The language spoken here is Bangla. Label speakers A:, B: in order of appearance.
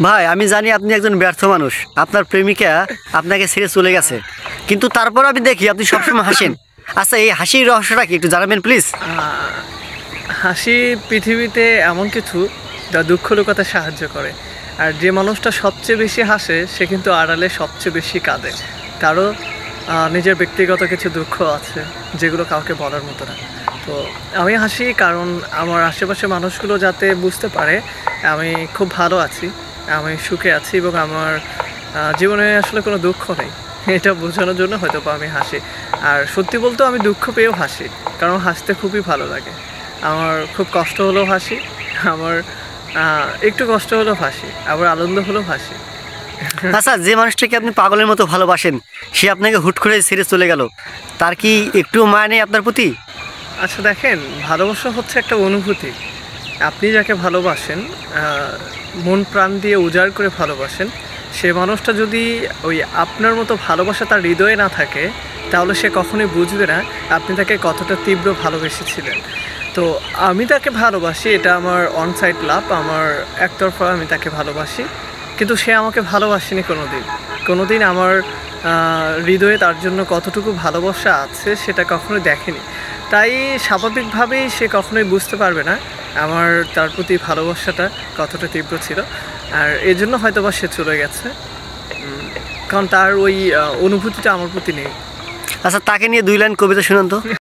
A: ভাই আমি জানি আপনি একজন ব্যর্থ মানুষ, আপনার প্রেমিকা আপনাকে ছেড়ে চলে গেছে, কিন্তু তারপর আমি দেখি আপনি সবসময় হাসেন। আচ্ছা, এই হাসির রহস্যটা কি একটু জানাবেন প্লিজ?
B: হাসি পৃথিবীতে এমন কিছু যা দুঃখ লুকাতে সাহায্য করে। আর যে মানুষটা সবচেয়ে বেশি হাসে সে কিন্তু আড়ালে সবচেয়ে বেশি কাঁদে। কারো নিজের ব্যক্তিগত কিছু দুঃখ আছে যেগুলো কাউকে বলার মতো না। তো আমি হাসি কারণ আমার আশেপাশে মানুষগুলো যাতে বুঝতে পারে আমি খুব ভালো আছি, আমি সুখে আছি এবং আমার জীবনে আসলে কোনো দুঃখ নেই, এটা বোঝানোর জন্য হয়তো বা আমি হাসি। আর সত্যি বলতেও আমি দুঃখ পেয়েও হাসি, কারণ হাসতে খুবই ভালো লাগে। আমার খুব কষ্ট হলেও হাসি, আমার একটু কষ্ট হলেও হাসি, আবার আনন্দ হলেও হাসি।
A: আচ্ছা, যে মানুষটাকে আপনি পাগলের মতো ভালোবাসেন সে আপনাকে হুট করে ছেড়ে চলে গেল, তার কি একটু মায়া নেই আপনার প্রতি?
B: আচ্ছা দেখেন, ভালোবাসা হচ্ছে একটা অনুভূতি। আপনি যাকে ভালোবাসেন, মন প্রাণ দিয়ে উজাড় করে ভালোবাসেন, সে মানুষটা যদি ওই আপনার মতো ভালোবাসা তার হৃদয়ে না থাকে তাহলে সে কখনোই বুঝবে না আপনি তাকে কতটা তীব্র ভালোবেসেছিলেন। তো আমি তাকে ভালোবাসি, এটা আমার অন সাইড লাভ, আমার একতরফা আমি তাকে ভালোবাসি, কিন্তু সে আমাকে ভালোবাসেনি কোনোদিন আমার হৃদয়ে তার জন্য কতটুকু ভালোবাসা আছে সেটা কখনোই দেখেনি। তাই স্বাভাবিকভাবেই সে কখনোই বুঝতে পারবে না আমার তার প্রতি ভালোবাসাটা কতটা তীব্র ছিল। আর এই জন্য হয়তো বা সে চলে গেছে, কারণ তার ওই অনুভূতিটা আমার প্রতি নেই।
A: আচ্ছা, তাকে নিয়ে 2 লাইন কবিতা শুনান তো।